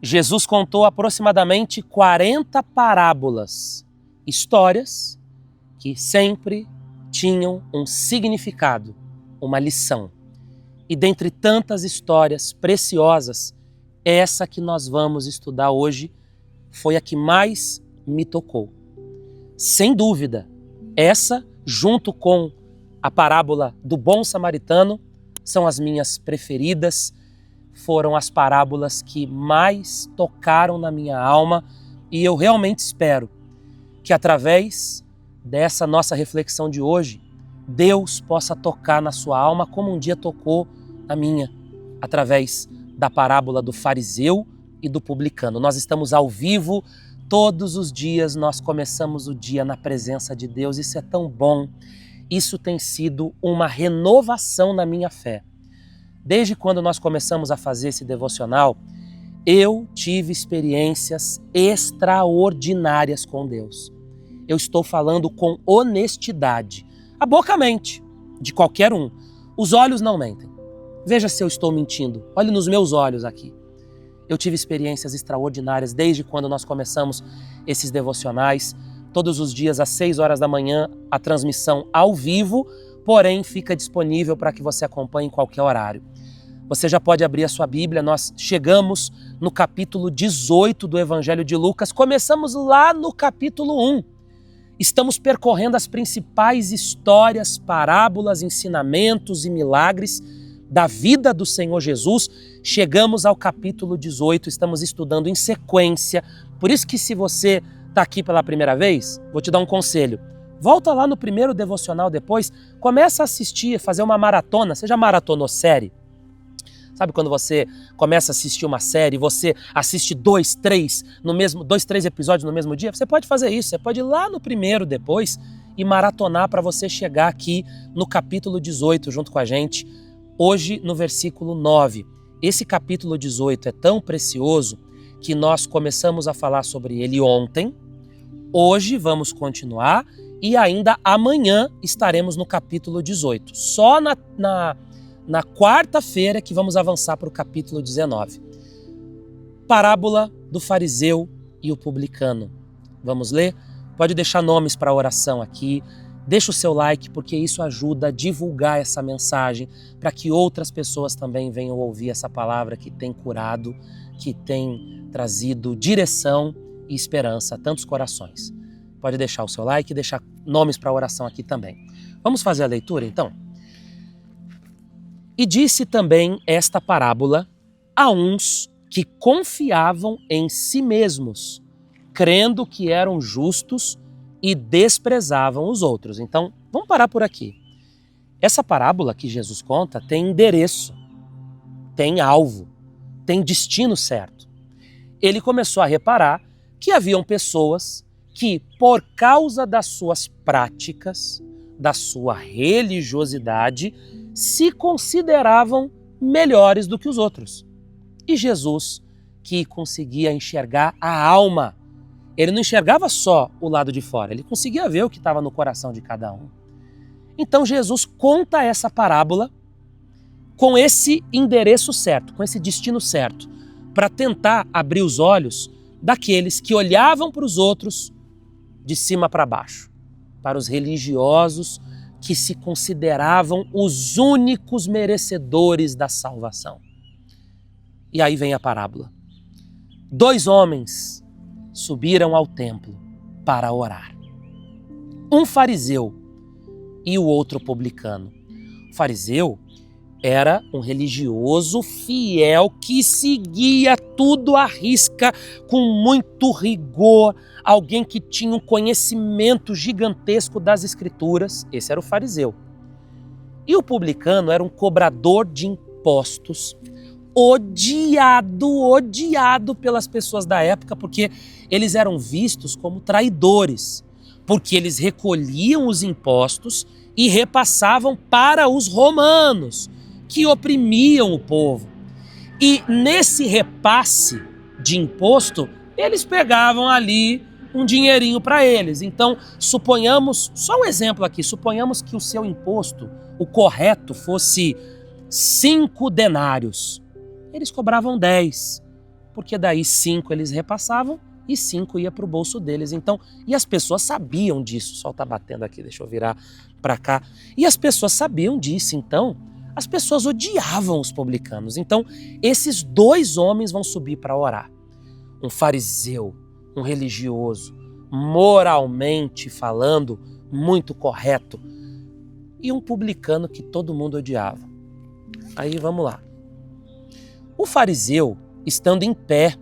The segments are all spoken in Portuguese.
Jesus contou aproximadamente 40 parábolas, histórias que sempre tinham um significado, uma lição. E dentre tantas histórias preciosas, essa que nós vamos estudar hoje foi a que mais me tocou. Sem dúvida, essa, junto com a parábola do bom samaritano, são as minhas preferidas, foram as parábolas que mais tocaram na minha alma e eu realmente espero que através dessa nossa reflexão de hoje, Deus possa tocar na sua alma como um dia tocou na minha, através da parábola do fariseu e do publicano. Nós estamos ao vivo, todos os dias nós começamos o dia na presença de Deus, isso é tão bom, isso tem sido uma renovação na minha fé. Desde quando nós começamos a fazer esse devocional, eu tive experiências extraordinárias com Deus. Eu estou falando com honestidade. A boca mente, de qualquer um. Os olhos não mentem. Veja se eu estou mentindo. Olhe nos meus olhos aqui. Eu tive experiências extraordinárias desde quando nós começamos esses devocionais. Todos os dias às 6 horas da manhã, a transmissão ao vivo, porém fica disponível para que você acompanhe em qualquer horário. Você já pode abrir a sua Bíblia, nós chegamos no capítulo 18 do Evangelho de Lucas, começamos lá no capítulo 1. Estamos percorrendo as principais histórias, parábolas, ensinamentos e milagres da vida do Senhor Jesus. Chegamos ao capítulo 18, estamos estudando em sequência. Por isso que se você está aqui pela primeira vez, vou te dar um conselho. Volta lá no primeiro devocional depois, começa a assistir, fazer uma maratona. Você já maratonou série? Sabe quando você começa a assistir uma série, você assiste 2, 3 episódios no mesmo dia? Você pode fazer isso, você pode ir lá no primeiro depois e maratonar para você chegar aqui no capítulo 18 junto com a gente, hoje no versículo 9. Esse capítulo 18 é tão precioso que nós começamos a falar sobre ele ontem, hoje vamos continuar e ainda amanhã estaremos no capítulo 18. Só na quarta-feira que vamos avançar para o capítulo 19. Parábola do fariseu e o publicano. Vamos ler? Pode deixar nomes para a oração aqui. Deixa o seu like, porque isso ajuda a divulgar essa mensagem para que outras pessoas também venham ouvir essa palavra que tem curado, que tem trazido direção e esperança a tantos corações. Pode deixar o seu like e deixar nomes para a oração aqui também. Vamos fazer a leitura, então? E disse também esta parábola a uns que confiavam em si mesmos, crendo que eram justos e desprezavam os outros. Então, vamos parar por aqui. Essa parábola que Jesus conta tem endereço, tem alvo, tem destino certo. Ele começou a reparar que haviam pessoas que, por causa das suas práticas, da sua religiosidade, se consideravam melhores do que os outros. E Jesus, que conseguia enxergar a alma, ele não enxergava só o lado de fora, ele conseguia ver o que estava no coração de cada um. Então Jesus conta essa parábola com esse endereço certo, com esse destino certo, para tentar abrir os olhos daqueles que olhavam para os outros de cima para baixo, para os religiosos que se consideravam os únicos merecedores da salvação. E aí vem a parábola. 2 homens subiram ao templo para orar. Um fariseu e o outro publicano. O fariseu era um religioso fiel que seguia tudo à risca com muito rigor, alguém que tinha um conhecimento gigantesco das Escrituras. Esse era o fariseu. E o publicano era um cobrador de impostos, odiado pelas pessoas da época, porque eles eram vistos como traidores, porque eles recolhiam os impostos e repassavam para os romanos, que oprimiam o povo. E nesse repasse de imposto, eles pegavam ali um dinheirinho para eles. Então, suponhamos, só um exemplo aqui, suponhamos que o seu imposto, o correto, fosse 5 denários. Eles cobravam 10, porque daí 5 eles repassavam e 5 ia para o bolso deles. Então, e as pessoas sabiam disso. O sol está batendo aqui, deixa eu virar para cá. E as pessoas sabiam disso, então as pessoas odiavam os publicanos. Então, esses 2 homens vão subir para orar. Um fariseu, um religioso, moralmente falando, muito correto, e um publicano que todo mundo odiava. Aí vamos lá. O fariseu, estando em pé,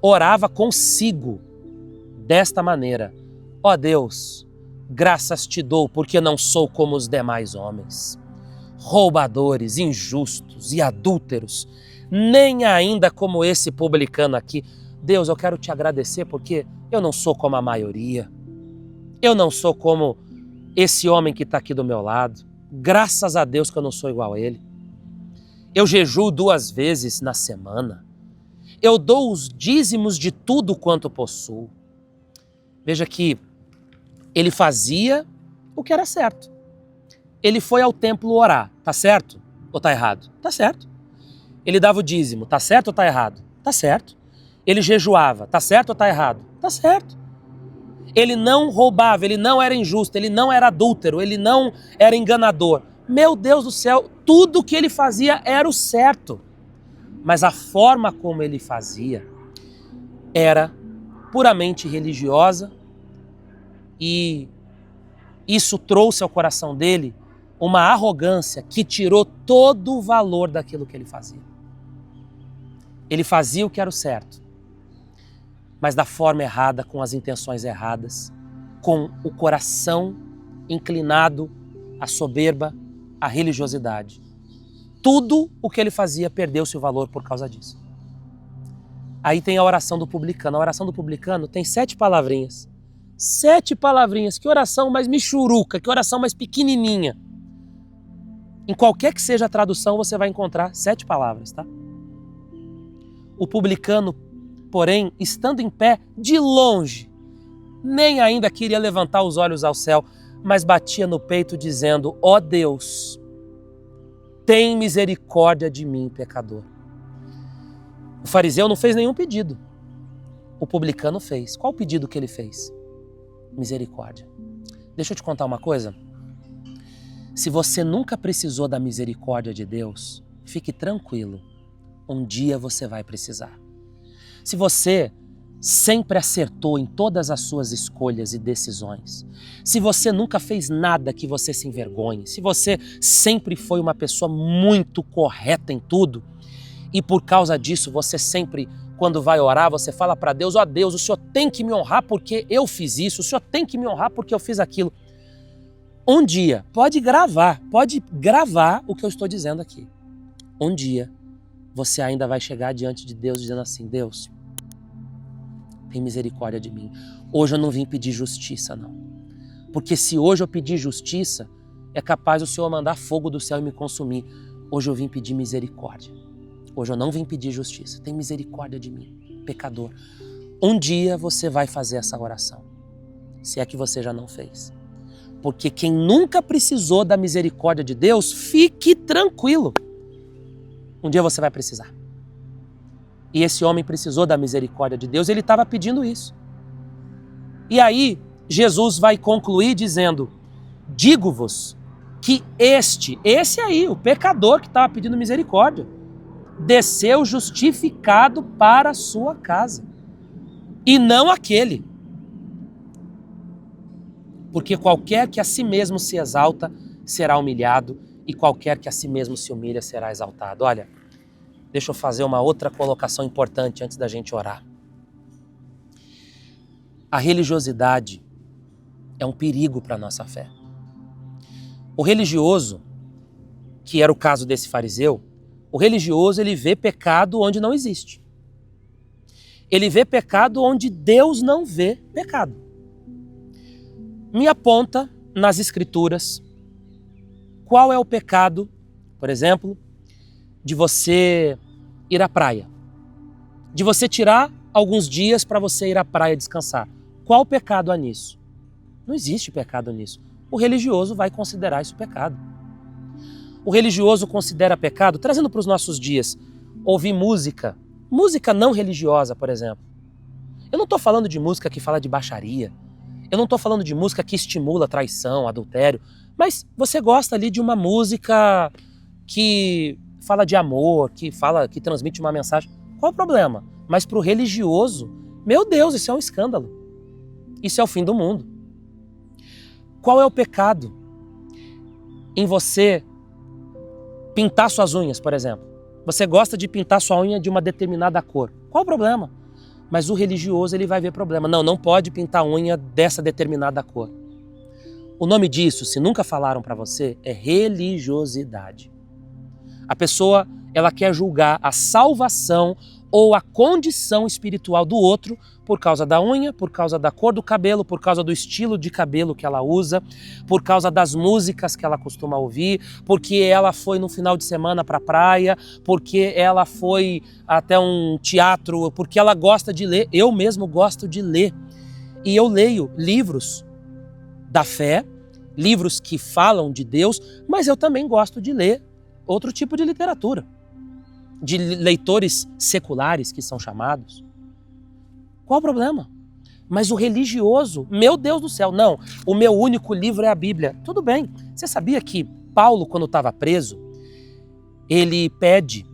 orava consigo desta maneira: ó Deus, graças te dou porque não sou como os demais homens, roubadores, injustos e adúlteros, nem ainda como esse publicano aqui. Deus, eu quero te agradecer porque eu não sou como a maioria. Eu não sou como esse homem que está aqui do meu lado. Graças a Deus que eu não sou igual a ele. Eu jejuo 2 vezes na semana. Eu dou os dízimos de tudo quanto possuo. Veja que ele fazia o que era certo. Ele foi ao templo orar, tá certo ou tá errado? Tá certo. Ele dava o dízimo, tá certo ou tá errado? Tá certo. Ele jejuava, tá certo ou tá errado? Tá certo. Ele não roubava, ele não era injusto, ele não era adúltero, ele não era enganador. Meu Deus do céu, tudo que ele fazia era o certo. Mas a forma como ele fazia era puramente religiosa e isso trouxe ao coração dele uma arrogância que tirou todo o valor daquilo que ele fazia. Ele fazia o que era o certo, mas da forma errada, com as intenções erradas, com o coração inclinado à soberba, à religiosidade. Tudo o que ele fazia perdeu-se o valor por causa disso. Aí tem a oração do publicano. A oração do publicano tem 7 palavrinhas. 7 palavrinhas. Que oração mais michuruca, que oração mais pequenininha. Em qualquer que seja a tradução, você vai encontrar 7 palavras, tá? O publicano, porém, estando em pé, de longe, nem ainda queria levantar os olhos ao céu, mas batia no peito dizendo: ó Deus, tem misericórdia de mim, pecador. O fariseu não fez nenhum pedido. O publicano fez. Qual o pedido que ele fez? Misericórdia. Deixa eu te contar uma coisa. Se você nunca precisou da misericórdia de Deus, fique tranquilo. Um dia você vai precisar. Se você sempre acertou em todas as suas escolhas e decisões, se você nunca fez nada que você se envergonhe, se você sempre foi uma pessoa muito correta em tudo e por causa disso você sempre, quando vai orar, você fala para Deus: ó Deus, o Senhor tem que me honrar porque eu fiz isso, o Senhor tem que me honrar porque eu fiz aquilo. Um dia, pode gravar o que eu estou dizendo aqui. Um dia você ainda vai chegar diante de Deus dizendo assim: Deus, tem misericórdia de mim. Hoje eu não vim pedir justiça, não. Porque se hoje eu pedir justiça, é capaz o Senhor mandar fogo do céu e me consumir. Hoje eu vim pedir misericórdia. Hoje eu não vim pedir justiça. Tem misericórdia de mim, pecador. Um dia você vai fazer essa oração, se é que você já não fez. Porque quem nunca precisou da misericórdia de Deus, fique tranquilo. Um dia você vai precisar. E esse homem precisou da misericórdia de Deus, ele estava pedindo isso. E aí, Jesus vai concluir dizendo: digo-vos que esse aí, o pecador que estava pedindo misericórdia, desceu justificado para a sua casa, e não aquele. Porque qualquer que a si mesmo se exalta, será humilhado, e qualquer que a si mesmo se humilha, será exaltado. Olha, deixa eu fazer uma outra colocação importante antes da gente orar. A religiosidade é um perigo para a nossa fé. O religioso, que era o caso desse fariseu, o religioso ele vê pecado onde não existe. Ele vê pecado onde Deus não vê pecado. Me aponta nas Escrituras qual é o pecado, por exemplo, de você ir à praia, de você tirar alguns dias para você ir à praia descansar. Qual pecado há nisso? Não existe pecado nisso. O religioso vai considerar isso pecado. O religioso considera pecado, trazendo para os nossos dias, ouvir música Música não religiosa, por exemplo. Eu não estou falando de música que fala de baixaria. Eu não estou falando de música que estimula traição, adultério. Mas você gosta ali de uma música que fala de amor, que transmite uma mensagem. Qual o problema? Mas para o religioso, meu Deus, isso é um escândalo. Isso é o fim do mundo. Qual é o pecado em você pintar suas unhas, por exemplo? Você gosta de pintar sua unha de uma determinada cor. Qual o problema? Mas o religioso ele vai ver problema. Não pode pintar a unha dessa determinada cor. O nome disso, se nunca falaram para você, é religiosidade. A pessoa, ela quer julgar a salvação ou a condição espiritual do outro por causa da unha, por causa da cor do cabelo, por causa do estilo de cabelo que ela usa, por causa das músicas que ela costuma ouvir, porque ela foi no final de semana para a praia, porque ela foi até um teatro, porque ela gosta de ler. Eu mesmo gosto de ler. E eu leio livros da fé, livros que falam de Deus, mas eu também gosto de ler outro tipo de literatura, de leitores seculares que são chamados. Qual o problema? Mas o religioso, meu Deus do céu, não, o meu único livro é a Bíblia. Tudo bem, você sabia que Paulo, quando estava preso, ele pede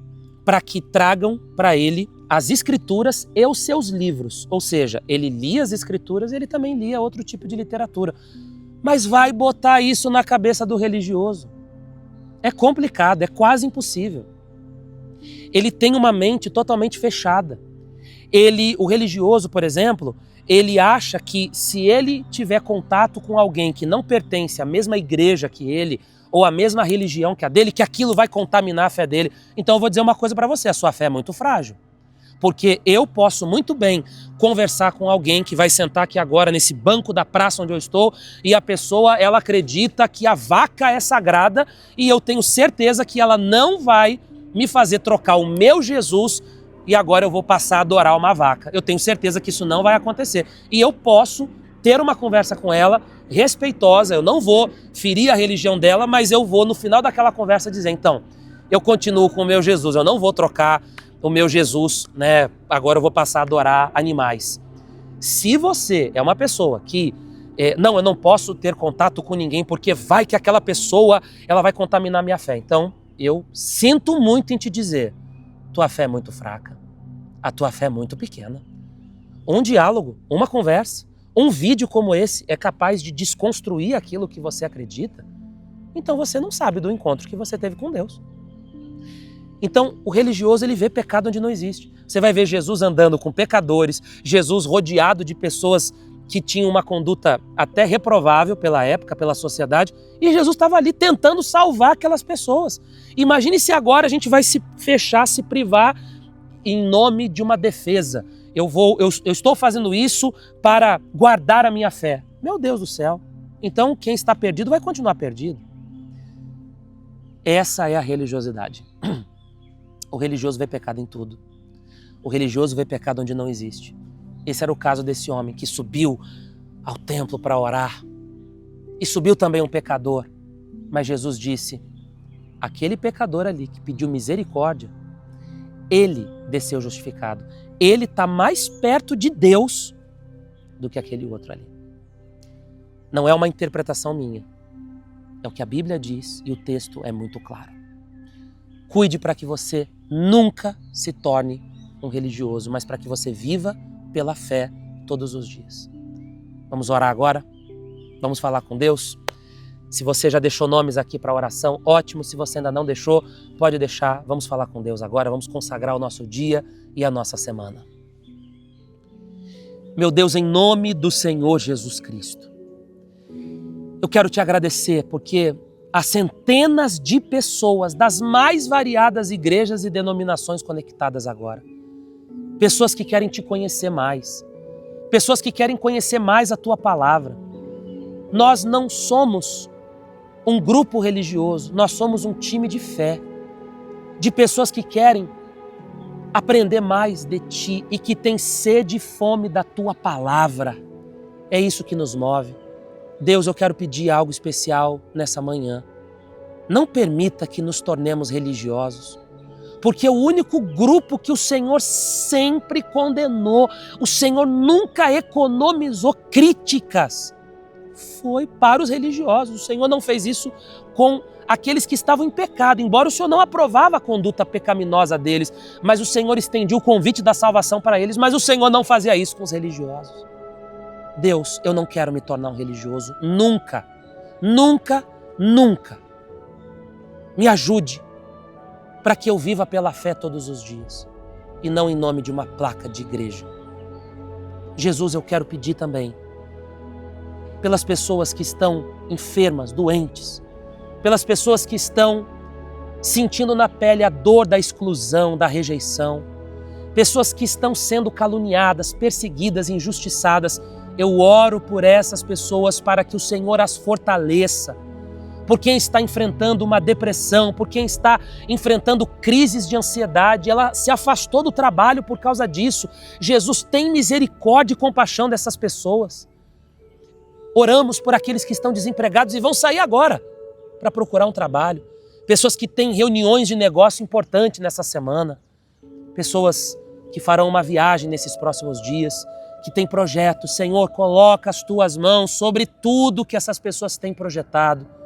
para que tragam para ele as escrituras e os seus livros. Ou seja, ele lia as escrituras e ele também lia outro tipo de literatura. Mas vai botar isso na cabeça do religioso. É complicado, é quase impossível. Ele tem uma mente totalmente fechada. O religioso, por exemplo, ele acha que se ele tiver contato com alguém que não pertence à mesma igreja que ele, ou à mesma religião que a dele, que aquilo vai contaminar a fé dele. Então eu vou dizer uma coisa para você, a sua fé é muito frágil. Porque eu posso muito bem conversar com alguém que vai sentar aqui agora nesse banco da praça onde eu estou e a pessoa, ela acredita que a vaca é sagrada e eu tenho certeza que ela não vai me fazer trocar o meu Jesus e agora eu vou passar a adorar uma vaca. Eu tenho certeza que isso não vai acontecer. E eu posso ter uma conversa com ela respeitosa, eu não vou ferir a religião dela, mas eu vou no final daquela conversa dizer, então, eu continuo com o meu Jesus, eu não vou trocar o meu Jesus, né? Agora eu vou passar a adorar animais. Se você é uma pessoa que, eu não posso ter contato com ninguém porque vai que aquela pessoa, ela vai contaminar minha fé. Então, eu sinto muito em te dizer, tua fé é muito fraca, a tua fé é muito pequena. Um diálogo, uma conversa, um vídeo como esse é capaz de desconstruir aquilo que você acredita, então você não sabe do encontro que você teve com Deus. Então, o religioso, ele vê pecado onde não existe. Você vai ver Jesus andando com pecadores, Jesus rodeado de pessoas que tinham uma conduta até reprovável pela época, pela sociedade, e Jesus estava ali tentando salvar aquelas pessoas. Imagine se agora a gente vai se fechar, se privar em nome de uma defesa. Eu estou fazendo isso para guardar a minha fé. Meu Deus do céu. Então, quem está perdido vai continuar perdido. Essa é a religiosidade. O religioso vê pecado em tudo. O religioso vê pecado onde não existe. Esse era o caso desse homem que subiu ao templo para orar. E subiu também um pecador. Mas Jesus disse, aquele pecador ali que pediu misericórdia, ele desceu justificado. Ele está mais perto de Deus do que aquele outro ali. Não é uma interpretação minha. É o que a Bíblia diz e o texto é muito claro. Cuide para que você nunca se torne um religioso, mas para que você viva pela fé todos os dias. Vamos orar agora? Vamos falar com Deus? Se você já deixou nomes aqui para oração, ótimo. Se você ainda não deixou, pode deixar. Vamos falar com Deus agora, vamos consagrar o nosso dia e a nossa semana. Meu Deus, em nome do Senhor Jesus Cristo, eu quero te agradecer porque há centenas de pessoas das mais variadas igrejas e denominações conectadas agora. Pessoas que querem te conhecer mais. Pessoas que querem conhecer mais a tua palavra. Nós não somos um grupo religioso, nós somos um time de fé. De pessoas que querem aprender mais de ti e que têm sede e fome da tua palavra. É isso que nos move. Deus, eu quero pedir algo especial nessa manhã. Não permita que nos tornemos religiosos, Porque o único grupo que o Senhor sempre condenou, o Senhor nunca economizou críticas, foi para os religiosos. O Senhor não fez isso com aqueles que estavam em pecado, embora o Senhor não aprovava a conduta pecaminosa deles, mas o Senhor estendia o convite da salvação para eles, mas o Senhor não fazia isso com os religiosos. Deus, eu não quero me tornar um religioso, nunca, nunca, nunca. Me ajude para que eu viva pela fé todos os dias e não em nome de uma placa de igreja. Jesus, eu quero pedir também pelas pessoas que estão enfermas, doentes, pelas pessoas que estão sentindo na pele a dor da exclusão, da rejeição, pessoas que estão sendo caluniadas, perseguidas, injustiçadas. Eu oro por essas pessoas para que o Senhor as fortaleça. Por quem está enfrentando uma depressão, por quem está enfrentando crises de ansiedade, ela se afastou do trabalho por causa disso. Jesus, tem misericórdia e compaixão dessas pessoas. Oramos por aqueles que estão desempregados e vão sair agora para procurar um trabalho. Pessoas que têm reuniões de negócio importantes nessa semana. Pessoas que farão uma viagem nesses próximos dias, que têm projetos. Senhor, coloca as tuas mãos sobre tudo que essas pessoas têm projetado.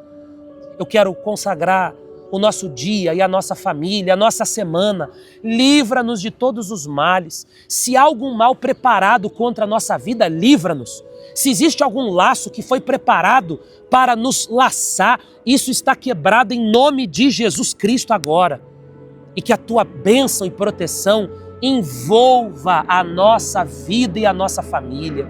Eu quero consagrar o nosso dia e a nossa família, a nossa semana. Livra-nos de todos os males. Se há algum mal preparado contra a nossa vida, livra-nos. Se existe algum laço que foi preparado para nos laçar, isso está quebrado em nome de Jesus Cristo agora. E que a tua bênção e proteção envolva a nossa vida e a nossa família.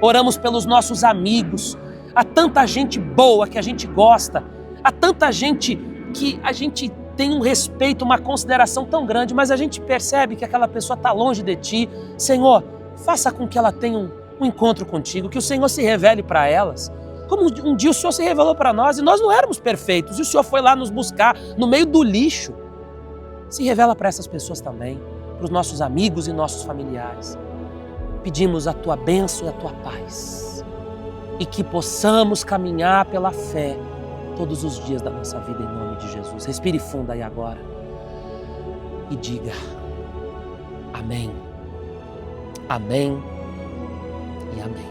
Oramos pelos nossos amigos. Há tanta gente boa que a gente gosta. Há tanta gente que a gente tem um respeito, uma consideração tão grande, mas a gente percebe que aquela pessoa está longe de ti. Senhor, faça com que ela tenha um encontro contigo, que o Senhor se revele para elas. Como um dia o Senhor se revelou para nós e nós não éramos perfeitos, e o Senhor foi lá nos buscar no meio do lixo. Se revela para essas pessoas também, para os nossos amigos e nossos familiares. Pedimos a tua bênção e a tua paz, e que possamos caminhar pela fé todos os dias da nossa vida, em nome de Jesus. Respire fundo aí agora e diga amém, amém e amém.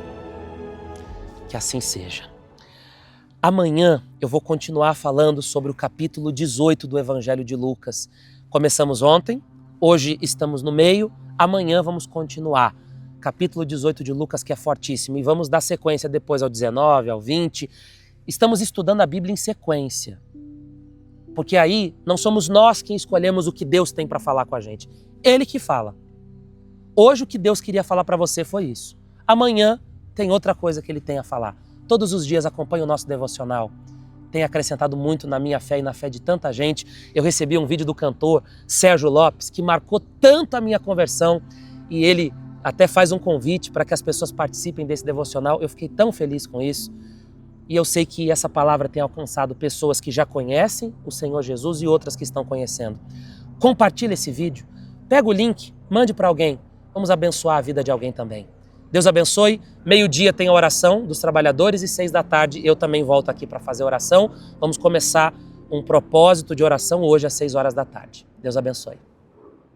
Que assim seja. Amanhã eu vou continuar falando sobre o capítulo 18 do Evangelho de Lucas. Começamos ontem, hoje estamos no meio, amanhã vamos continuar. Capítulo 18 de Lucas, que é fortíssimo, e vamos dar sequência depois ao 19, ao 20. Estamos estudando a Bíblia em sequência, porque aí não somos nós quem escolhemos o que Deus tem para falar com a gente. Ele que fala. Hoje o que Deus queria falar para você foi isso. Amanhã tem outra coisa que Ele tem a falar. Todos os dias acompanhe o nosso devocional. Tem acrescentado muito na minha fé e na fé de tanta gente. Eu recebi um vídeo do cantor Sérgio Lopes que marcou tanto a minha conversão, e ele até faz um convite para que as pessoas participem desse devocional. Eu fiquei tão feliz com isso. E eu sei que essa palavra tem alcançado pessoas que já conhecem o Senhor Jesus e outras que estão conhecendo. Compartilhe esse vídeo, pega o link, mande para alguém. Vamos abençoar a vida de alguém também. Deus abençoe. 12:00 tem a oração dos trabalhadores e 18h eu também volto aqui para fazer oração. Vamos começar um propósito de oração hoje às 18h. Deus abençoe.